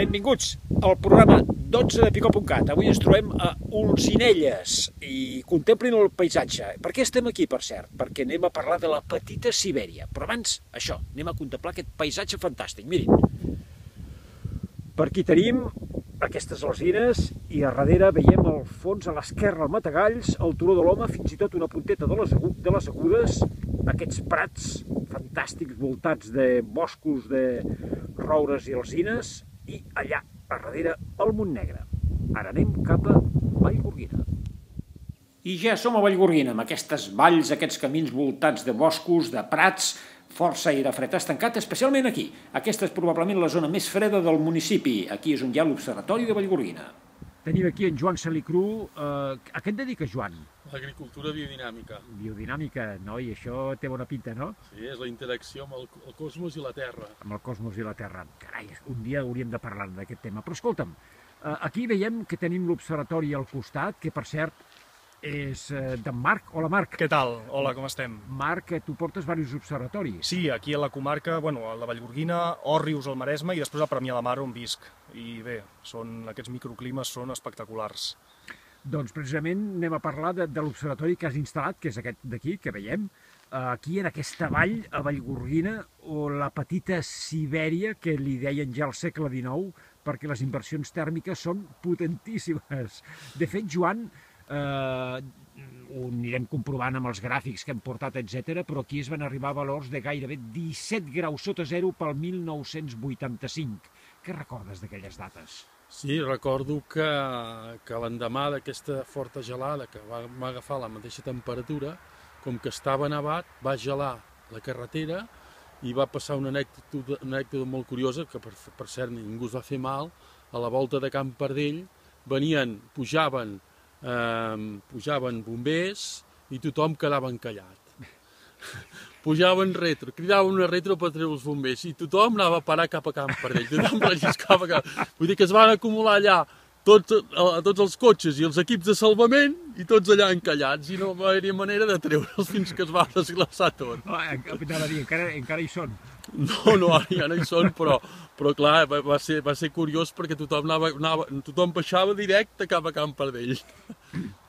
Benvinguts al programa 12 de Picó.cat. Avui ens trobem a Olzinelles i contemplin el paisatge. Per què estem aquí, per cert? Perquè anem a parlar de la petita Sibèria. Però abans, això, anem a contemplar aquest paisatge fantàstic. Mirin, per aquí tenim aquestes alzines i a darrere veiem al fons, a l'esquerra, el Matagalls, el Turó de l'Home, fins i tot una punteta de les Agudes, aquests prats fantàstics voltats de boscos de roures i alzines, i allà, a darrere, el Montnegre. Ara anem cap a Vallgorguina. I ja som a Vallgorguina, amb aquestes valls, aquests camins voltats de boscos, de prats, força aire fred estancat, especialment aquí. Aquesta és probablement la zona més freda del municipi. Aquí és on hi ha l'Observatori de Vallgorguina. Tenim aquí en Joan Salicru. A què et dediques, Joan? L'agricultura biodinàmica. Biodinàmica, no? I això té bona pinta, no? Sí, és la interacció amb el cosmos i la Terra. Amb el cosmos i la Terra. Carai, un dia hauríem de parlar d'aquest tema. Però escolta'm, aquí veiem que tenim l'observatori al costat, que per cert és d'en Marc. Hola, Marc. Què tal? Hola, com estem? Marc, tu portes diversos observatoris. Sí, aquí a la comarca, bueno, a la Vallgorguina, Òrrius, al Maresme i després a Premià de Mar, on visc. I bé, aquests microclimes són espectaculars. Doncs precisament anem a parlar de l'observatori que has instal·lat, que és aquest d'aquí, que veiem, aquí en aquesta vall, a Vallgorguina, o la petita Sibèria, que li deien ja al segle XIX, perquè les inversions tèrmiques són potentíssimes. De fet, Joan, ho anirem comprovant amb els gràfics que hem portat, etc. Però aquí es van arribar a valors de gairebé 17 graus sota zero pel 1985. Què recordes d'aquelles dates? Sí, recordo que l'endemà d'aquesta forta gelada que va agafar la mateixa temperatura, com que estava nevat, va gelar la carretera i va passar una anècdota molt curiosa, que per cert ningú es va fer mal. A la volta de Can Pardell pujaven bombers i tothom quedava encallat. Pujaven retro, cridaven una retro per treure els bombers i tothom anava a parar cap a Can Pardell, tothom relliscava cap. Vull dir que es van acumular allà tots els cotxes i els equips de salvament i tots allà encallats i no va haver manera de treure'ls fins que es va desglaçar tot. Encara hi són. No, ara ja no hi són, però clar, va ser curiós perquè tothom baixava directe cap a Can Pardell.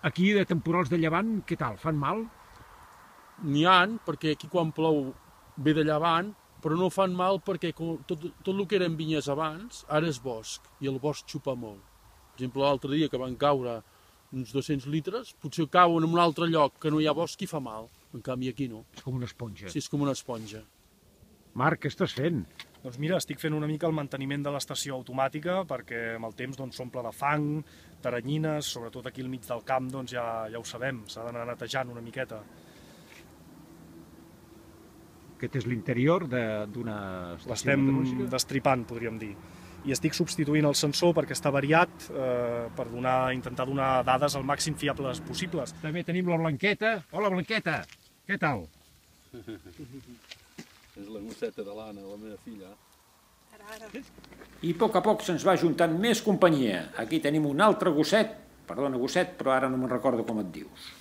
Aquí, de temporals de llevant, què tal? Fan mal? N'hi ha, perquè aquí quan plou ve de llevant, però no fan mal perquè tot el que eren vinyes abans, ara és bosc, i el bosc xupa molt. Per exemple, l'altre dia que van caure uns 200 litres, potser cauen en un altre lloc que no hi ha bosc i fa mal, en canvi aquí no. És com una esponja. Sí, és com una esponja. Marc, què estàs fent? Doncs mira, estic fent una mica el manteniment de l'estació automàtica perquè amb el temps s'omple de fang, teranyines, sobretot aquí al mig del camp ja ho sabem, s'ha d'anar netejant una miqueta. Aquest és l'interior d'una estació L'estem meteorològica? destripant, podríem dir. I estic substituint el sensor perquè està variat per intentar donar dades al màxim fiables possibles. També tenim la Blanqueta. Hola, Blanqueta, què tal? És la gosseta de l'Anna, la meva filla. I a poc se'ns va juntant més companyia. Aquí tenim un altre gosset, perdona gosset, però ara no me'n recordo com et dius.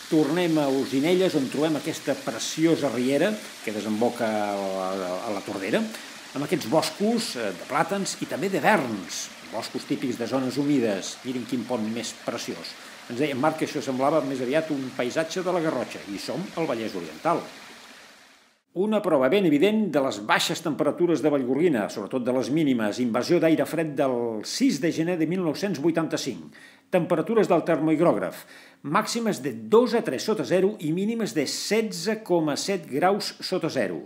Tornem a Olzinelles, on trobem aquesta preciosa riera que desemboca a la Tordera, amb aquests boscos de plàtans i també de verns, boscos típics de zones humides. Miren quin pont més preciós. Ens deia Marc que això semblava més aviat un paisatge de la Garrotxa, i som al Vallès Oriental. Una prova ben evident de les baixes temperatures de Vallgorguina, sobretot de les mínimes, invasió d'aire fred del 6 de gener de 1985, temperatures del termohigrògraf, màximes de 2 a 3 sota zero i mínimes de 16,7 graus sota zero.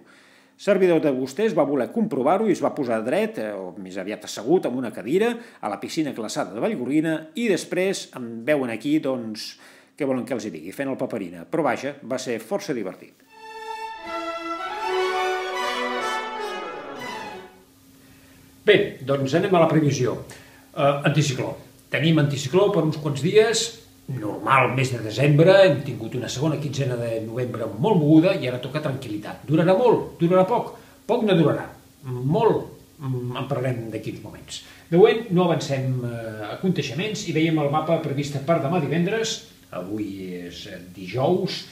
Servidor de vostès va voler comprovar-ho i es va posar dret, o més aviat assegut, en una cadira, a la piscina glaçada de Vallgorguina, i després em veuen aquí, doncs, què volen que els hi digui, fent el paperina. Però vaja, va ser força divertit. Bé, doncs anem a la previsió. Anticicló. Tenim anticicló per uns quants dies, normal, mes de desembre, hem tingut una segona quinzena de novembre molt moguda i ara toca tranquil·litat. Durarà molt? Durarà poc? Poc no durarà. Molt en parlarem d'aquí uns moments. De moment no avancem aconteixements i veiem el mapa previst per demà divendres, avui és dijous,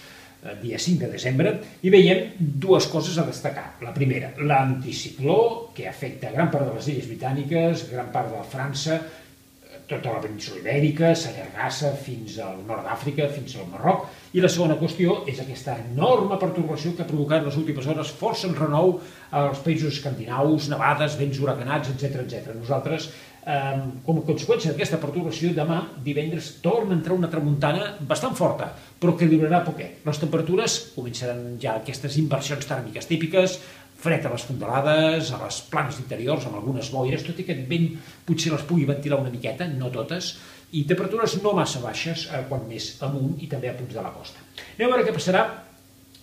dia 5 de desembre, i veiem dues coses a destacar. La primera, l'anticicló, que afecta gran part de les illes britàniques, gran part de França, tota la península Ibèrica, s'allargassa fins al nord d'Àfrica, fins al Marroc, i la segona qüestió és aquesta enorme pertorbació que ha provocat en les últimes hores força enrenou als països escandinaus, nevades, vents huracanats, etc. Nosaltres, com a conseqüència d'aquesta pertorbació, demà, divendres, torna a entrar una tramuntana bastant forta, però que durarà poquet. Les temperatures començaran ja aquestes inversions tèrmiques típiques, fred a les fondalades, a les planes interiors, amb algunes boires, tot i que aquest vent potser les pugui ventilar una miqueta, no totes, i temperatures no massa baixes, quan més amunt i també a punts de la costa. Anem a veure què passarà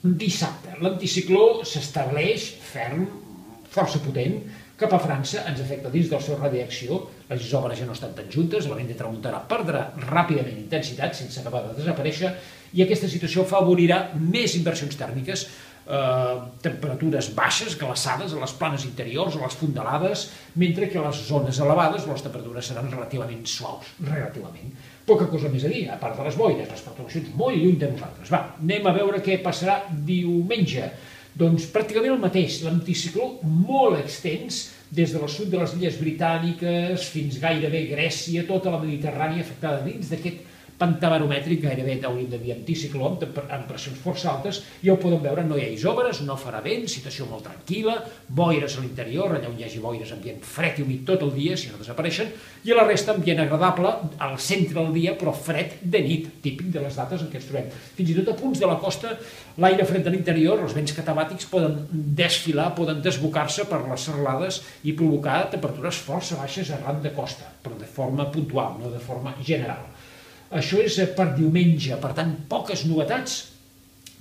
dissabte. L'anticicló s'estableix ferm, força potent, cap a França, ens afecta dins del seu radi d'acció, les isòbares ja no estan tan juntes, la vent de tramuntana perdrà ràpidament intensitat sense acabar de desaparèixer, i aquesta situació afavorirà més inversions tèrmiques, temperatures baixes, glaçades a les planes interiors, a les fondalades, mentre que a les zones elevades les temperatures seran relativament suaus, relativament. Poca cosa més a dir, a part de les boires, les perturbacions molt lluny de nosaltres. Va, anem a veure què passarà diumenge. Doncs pràcticament el mateix, l'anticicló molt extens des del sud de les illes britàniques fins gairebé Grècia, tota la Mediterrània afectada dins d'aquest pantà baromètric, gairebé hauríem de dir anticicló, amb pressions força altes, ja ho podem veure, no hi ha isòbares, no farà vent, situació molt tranquil·la, boires a l'interior, allà on hi hagi boires, ambient fred i humit tot el dia, si no desapareixen, i a la resta ambient agradable, al centre del dia, però fred de nit, típic de les dates en què ens trobem. Fins i tot a punts de la costa, l'aire fred de l'interior, els vents catabàtics poden desfilar, poden desbocar-se per les serralades i provocar temperatures força baixes arran de costa, però de forma puntual, no de forma general. Això és per diumenge, per tant, poques novetats.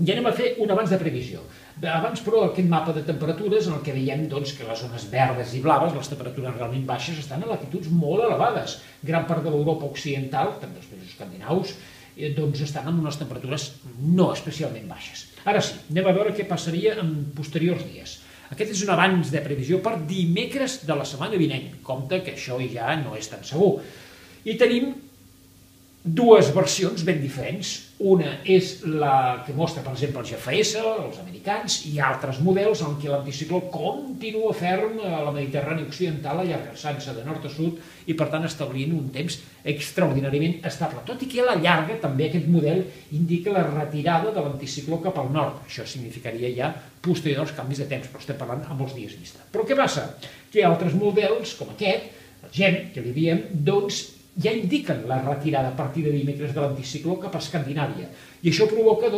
I anem a fer un abans de previsió. Abans, però, aquest mapa de temperatures en el que veiem que les zones verdes i blaves, les temperatures realment baixes, estan a latituds molt elevades. Gran part de l'Europa occidental, també els països escandinaus, estan en unes temperatures no especialment baixes. Ara sí, anem a veure què passaria en posteriors dies. Aquest és un abans de previsió per dimecres de la setmana vinent. Compte que això ja no és tan segur. I tenim dues versions ben diferents. Una és la que mostra, per exemple, el GFS, els americans, i altres models en què l'anticicló continua ferm a la Mediterrània occidental, allargant-se de nord a sud i, per tant, establint un temps extraordinàriament estable. Tot i que a la llarga, també aquest model indica la retirada de l'anticicló cap al nord. Això significaria ja posteriors canvis de temps, però estem parlant a molts dies vista. Però què passa? Que altres models, com aquest, el GEM, que li diem, ja indiquen la retirada a partir de dimecres de l'anticicló cap a Escandinàvia. I això provoca,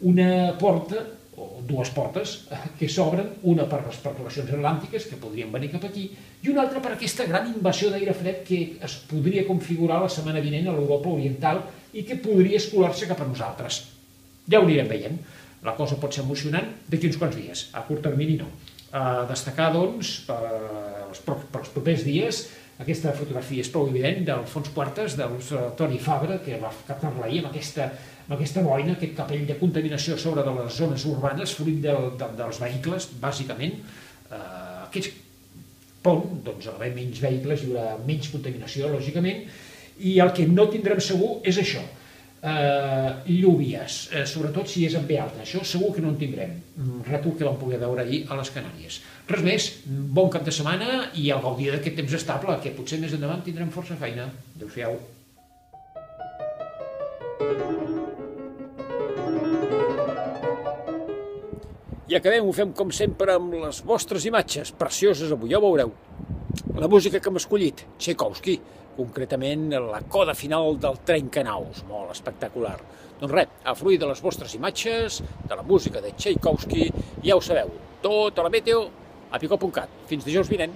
una porta, o dues portes, que s'obren, una per les perturbacions atlàntiques, que podrien venir cap aquí, i una altra per aquesta gran invasió d'aire fred que es podria configurar la setmana vinent a l'Europa oriental i que podria escolar-se cap a nosaltres. Ja ho anirem veient. La cosa pot ser emocionant d'aquí uns quants dies. A curt termini no. A destacar, pels propers dies, aquesta fotografia és prou evident d'Alfons Puertas, del Toni Fabra, que va captar-la ahir amb aquesta boina, aquest capell de contaminació sobre de les zones urbanes, fruit dels vehicles, bàsicament. Aquest pont, al haver menys vehicles, hi haurà menys contaminació, lògicament, i el que no tindrem segur és això, llúvies, sobretot si és en ve alta. Això segur que no en tindrem. Rètol que vam poder veure ahir a les Canàries. Res més, bon cap de setmana i a gaudir d'aquest temps estable, que potser més endavant tindrem força feina. Adéu-siau. I acabem, ho fem com sempre amb les vostres imatges, precioses avui, ja ho veureu. La música que hem escollit, Tchaikovsky, concretament la coda final del Trencanaus, molt espectacular. Doncs res, a fruir de les vostres imatges, de la música de Tchaikovsky, ja ho sabeu, tota la meteo a picó.cat. Fins dijous vinent.